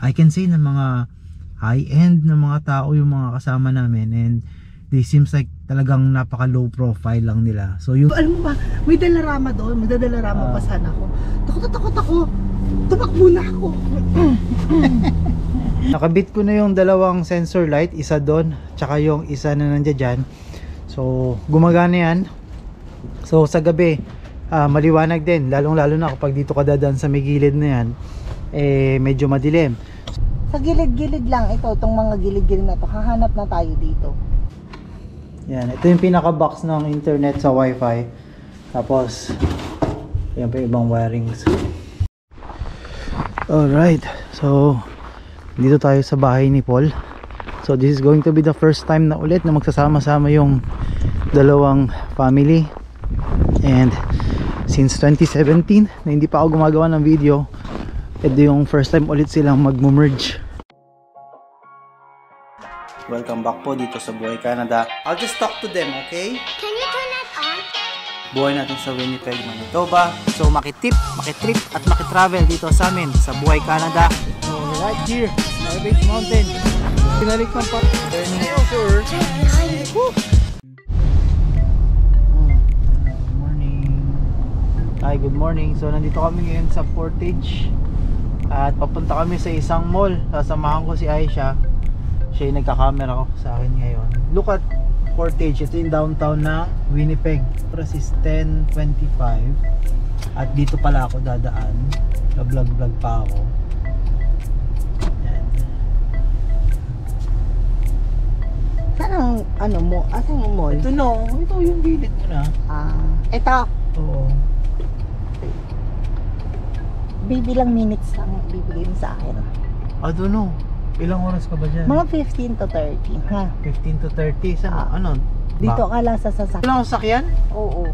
I can say na mga high-end na mga tao yung mga kasama namin, and they seems like talagang napaka low profile lang nila. So yung alam mo ba, may dalarama doon, may dalarama pa sana ako. Takot ako, tumakbo na ako. nakabit ko na yung dalawang sensor light, isa doon tsaka yung isa na nandiyan dyan. So gumagana yan. So sa gabi maliwanag din, lalong lalo na kapag dito ka dadaan sa may gilid na yan, medyo madilim. Sa gilid-gilid lang ito, itong mga gilid-gilid na to, hahanap na tayo dito. Yan, ito yung pinaka box ng internet sa wifi. Tapos yan pa ibang wirings. Alright, so dito tayo sa bahay ni Paul. So this is going to be the first time na ulit na magsasama-sama yung dalawang family. And since 2017 na hindi pa ako gumagawa ng video, ito yung first time ulit silang mag-merge. Welcome back po dito sa Buhay Canada. I'll just talk to them, okay? Can you turn that on? Buhay natin sa Winnipeg, Manitoba. So makitip, makitrip at makitravel dito sa amin sa Buhay Canada. So right here, Garbage Mountain. Pinalik ng pa. Turning over. Good morning. Hi, good morning. So nandito kami ngayon sa Portage. At papunta kami sa isang mall. Sasamahan ko si Aisha. Siya yung nagka-camera ko sa akin ngayon. Look at Portage. Ito yung downtown ng Winnipeg. Oras is 10:25. At dito pala ako dadaan. Vlog pa ako. Yan. Saan ang ano mo? Asan yung mall? Ito no. Ito yung gilid mo na. Ito. Oo. Bibilang minutes lang bibigay mo sa akin. I don't know. Ilang oras ka ba dyan? Mga 15 to 30, ha? 15 to 30. Saan? Ano? Dito ka lang sa sasakyan. Walang sasakyan? Oo.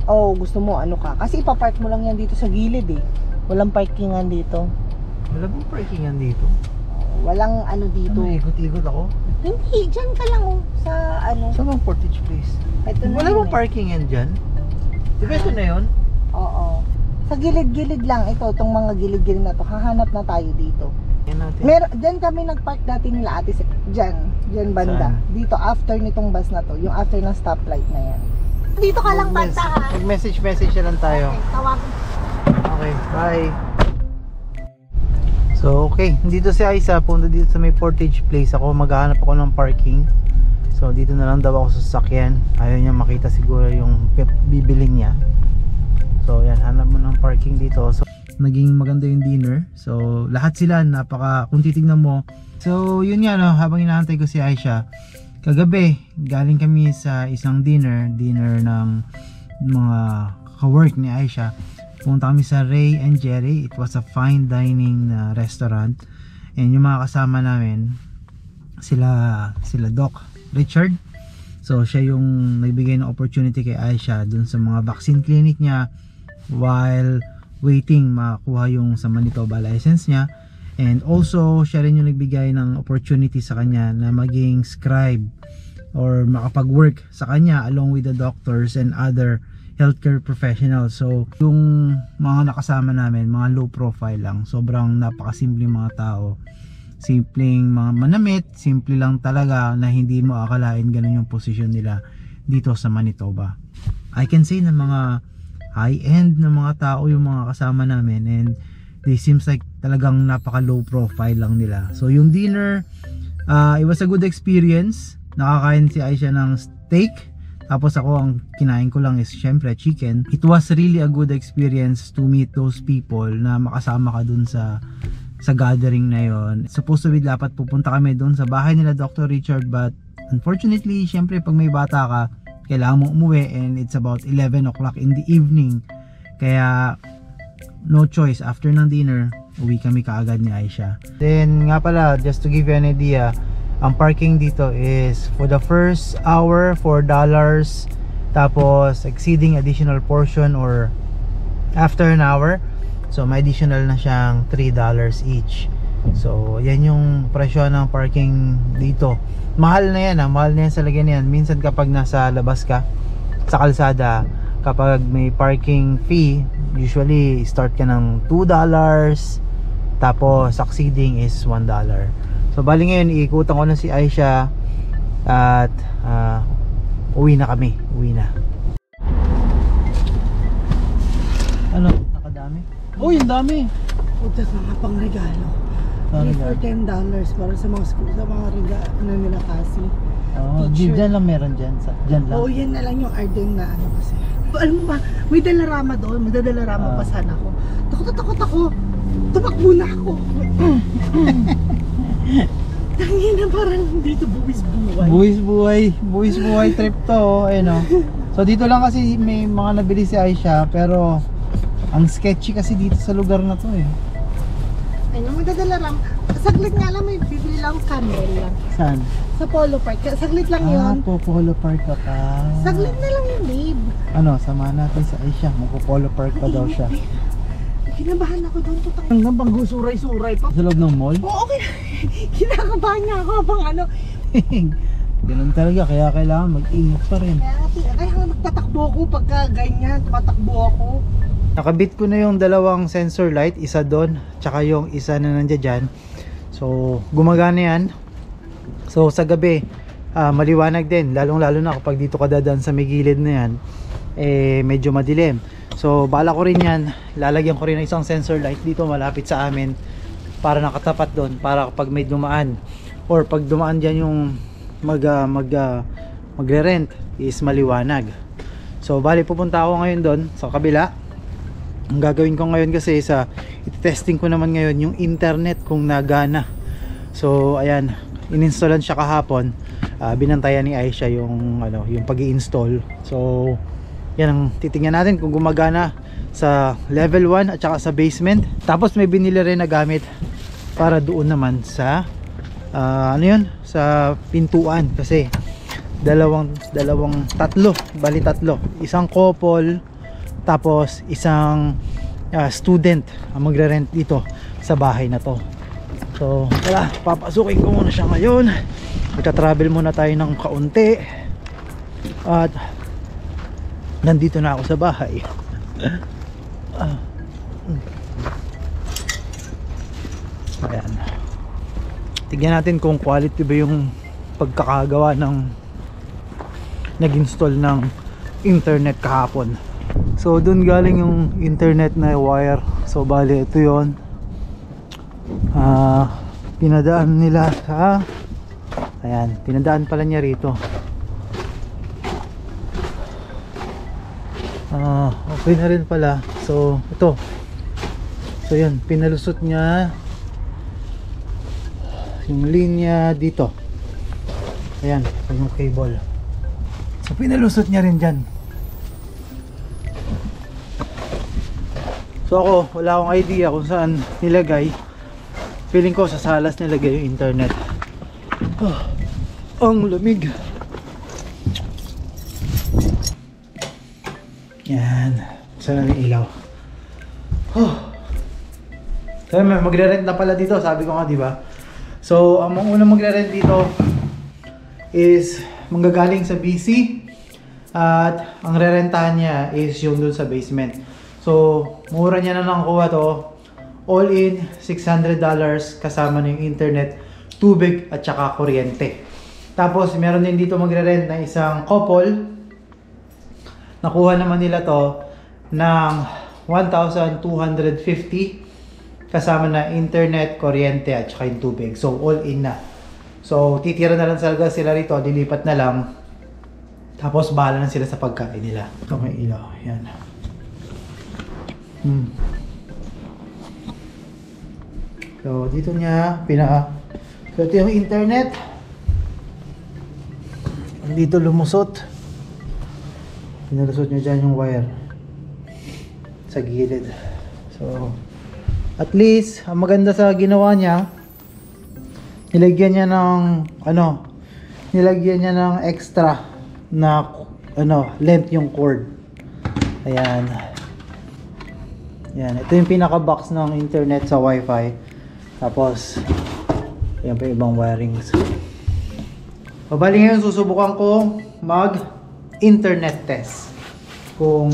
Oo, gusto mo ano ka? Kasi ipapark mo lang yan dito sa gilid eh. Walang parkingan dito. Wala bang parkingan dito? Walang ano dito. Ano, ikot-ikot ako? Hindi, dyan ka lang oh. Sa ano. Saan bang Portage Place? Ito na Wala yun bang eh. parkingan dyan? Di ba ito na yun? Oo. Sa gilid-gilid lang ito, itong mga gilid-gilid na to, hahanap na tayo dito. Yan natin. Diyan kami nagpark dati nila ate, dyan banda. Saan? Dito after nitong bus na to, yung after ng stoplight na yan. Dito ka lang banda ha. Mag-message na lang tayo. Okay, tawagin. Okay, bye. So okay, dito si Aisa, punta dito sa may Portage Place. Ako maghahanap ako ng parking. So dito na lang daw ako sa sasakyan. Ayaw niya makita siguro yung bibiling niya. So yan, hanap mo ng parking dito. So naging maganda yung dinner. So lahat sila kung titignan mo. So yun nga no, habang inaantay ko si Aisha, kagabi galing kami sa isang dinner ng mga ka-work ni Aisha. Pumunta kami sa Ray and Jerry. It was a fine dining restaurant. And yung mga kasama namin, sila Doc Richard. So siya yung nagbigay ng opportunity kay Aisha dun sa mga vaccine clinic niya while waiting makuha yung sa Manitoba license niya. And also siya rin yung nagbigay ng opportunity sa kanya na maging scribe or makapag-work sa kanya along with the doctors and other healthcare professionals. So yung mga nakasama namin, mga low profile lang, sobrang napakasimple mga tao, simpleng mga manamit, simple lang talaga na hindi mo akalain ganun yung posisyon nila dito sa Manitoba. I can say na mga high-end na mga tao yung mga kasama namin, and they seems like talagang napaka low profile lang nila. So yung dinner, it was a good experience. Nakakain si Aisha ng steak, tapos ako ang kinain ko lang is syempre chicken. It was really a good experience to meet those people na makasama ka dun sa gathering na yon. Supposed to be dapat pupunta kami dun sa bahay nila Dr. Richard, but unfortunately syempre pag may bata ka, kailangan mong umuwi, and it's about 11 o'clock in the evening. Kaya no choice, after ng dinner uwi kami kaagad ni Aisha. Then nga pala, just to give you an idea, ang parking dito is for the first hour $4, tapos exceeding additional portion or after an hour, so may additional na siyang $3 each. So yan yung presyo ng parking dito. Mahal na yan mahal na yan sa lagyan yan. Minsan kapag nasa labas ka sa kalsada, kapag may parking fee, usually start ka ng $2, Tapos succeeding is $1. So bali ngayon iikutan ko na si Aisha at uwi na kami. Uwi na. Ano? Nakadami? Oh, yung dami. Putas mga pang regalo. 3 for $10 para sa mga school, sa mga regalo na nila kasi. Oh, Teacher. dyan lang meron dyan. Dyan lang. Oo, yan na lang yung Arden na ano kasi. Alam mo ba, may dalarama doon, may dalarama pa sana ako. Takot ako. Tumakbo na ako. Tangin na parang dito Buwis buhay trip to, oh. Ayun, oh. So dito lang kasi may mga nabili si Aisha, pero ang sketchy kasi dito sa lugar na to eh. Ayun, may dalarama. Saglit nga lang, may bibili lang candle lang. Saan? Sa Polo Park. Saglit lang yun. Polo Park ka pa. Saglit na lang yun, babe. Ano, samahan natin si Aisha. Magpo-Polo Park pa daw siya. Kinabahan ako doon. Hanggang bang suray-suray pa. Sa loob ng mall? Oo, okay. Kinakabahan niya ako habang ano. Ganun talaga, kaya kailangan mag-ingat pa rin. Kaya magtatakbo ako pagka ganyan. Tumatakbo ako. Nakabit ko na yung dalawang sensor light. Isa doon, tsaka yung isa na nandiyan dyan. So, gumagana yan. So, sa gabi, maliwanag din. Lalong-lalo na kapag dito ka dadaan sa may gilid na yan, medyo madilim. So bala ko rin yan, lalagyan ko rin ng isang sensor light dito malapit sa amin para nakatapat doon, para kapag may dumaan or pag dumaan dyan yung magre-rent is maliwanag. So bali pupunta ako ngayon doon sa kabila. Ang gagawin ko ngayon kasi i-testing ko naman ngayon yung internet kung nagana. So ayan, ininstalan siya kahapon. Binantayan ni Aisha yung pag-i-install. So yan ang titingnan natin kung gumagana sa level 1 at saka sa basement. Tapos may binili rin na gamit para doon naman sa sa pintuan, kasi tatlo, isang couple tapos isang student ang magre-rent dito sa bahay na to. So tara, papasukin ko muna siya ngayon. Magta-travel muna tayo ng kaunti at nandito na ako sa bahay. Ayan. Tignan natin kung quality ba yung pagkakagawa ng nag-install ng internet kahapon. So dun galing yung internet na wire. So bali ito yon. Pinadaan nila sa pinadaan pala niya rito. Okay na rin pala. So ito, so yan, pinalusot niya yung linya dito. Ayan, yung cable. So pinalusot niya rin dyan. So ako, wala akong idea kung saan nilagay. Feeling ko sa salas nilagay yung internet. Ang lamig. Yan. Saan na yung ilaw? So magre-rent na pala dito, sabi ko nga, di ba? So ang unang magre-rent dito is manggagaling sa BC at ang rerentahan niya is yung dun sa basement. So mura niya na nakuha to. All in $600 kasama na yung internet, tubig at saka kuryente. Tapos meron din dito magre-rent na isang couple. Nakuha naman nila to ng 1,250 kasama na internet, kuryente at saka yung tubig. So all in na. So titira na lang talaga sila rito, dilipat na lang. Tapos bahala na sila sa pagkain nila. Ito may ilaw, yan. So dito niya so ito yung internet. Dito lumusot. Pinalusot niya dyan yung wire sa gilid. So at least ang maganda sa ginawa niya, nilagyan niya ng extra na length yung cord. Ayan. Yan, ito yung pinaka box ng internet sa wifi. Tapos yan pa yung ibang wirings. Pabali ngayon susubukan ko mag internet test kung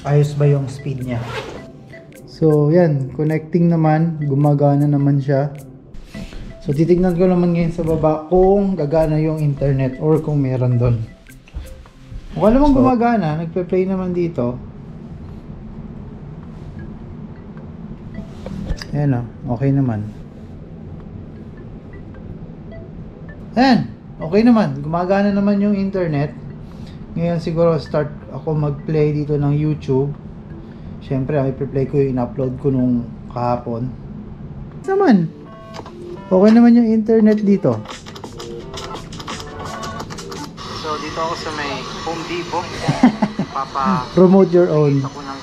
ayos ba yung speed niya. So yan, connecting naman, gumagana naman siya. So titignan ko naman ngayon sa baba kung gagana yung internet or kung meron doon. Mukha naman gumagana, nagpe-play naman dito. Ayan o, okay naman. Ayan, okay naman, gumagana naman yung internet. Ngayon siguro start ako mag-play dito ng YouTube. Siyempre, i-play ko yung in-upload ko nung kahapon. Naman, okay naman yung internet dito. So, dito ako sa may Home Depot. Promote your own. Ako ng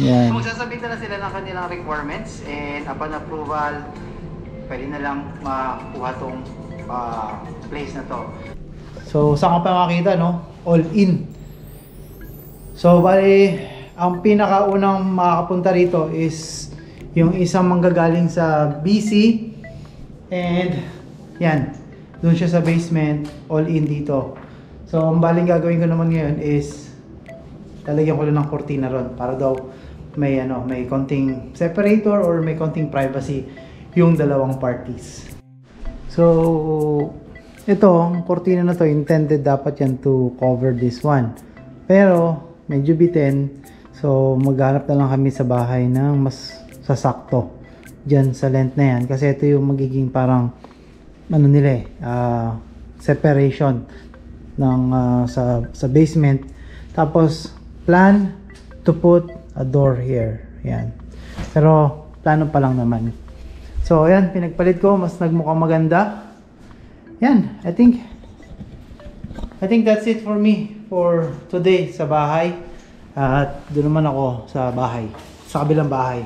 Yan. Magsasabit na sila ng kanilang requirements and upon approval, pwede na lang makuha tong place na to. So, saan ka pa makita, no? All in. So, bali, ang pinakaunang makakapunta rito is yung isang manggagaling sa BC and yan, doon siya sa basement, all in dito. So ang baling gagawin ko naman ngayon is lalagyan ko lang ng kortina ron para daw may may konting separator or may konting privacy yung dalawang parties. So ito, ang kortina na to intended dapat yan to cover this one, pero medyo bitin. So maghanap na lang kami sa bahay ng mas sasakto dyan sa length na yan, kasi ito yung magiging parang nila separation ng sa basement. Tapos plan to put a door here, yan, pero plano pa lang naman. So ayan, pinagpalit ko, mas nagmukhang maganda yan. I think that's it for me for today sa bahay. At doon naman ako sa bahay, sa kabilang bahay.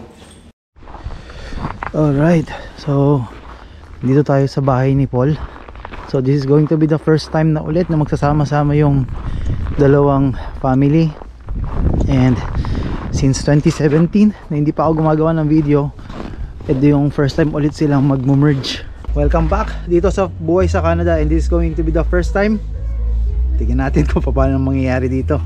Alright, so dito tayo sa bahay ni Paul. So this is going to be the first time na ulit na magsasama-sama yung dalawang family. And since 2017 na hindi pa ako gumagawa ng video, ito yung first time ulit silang mag-merge. Welcome back dito sa buhay sa Canada, and this is going to be the first time. Tingnan natin kung paano mangyayari dito.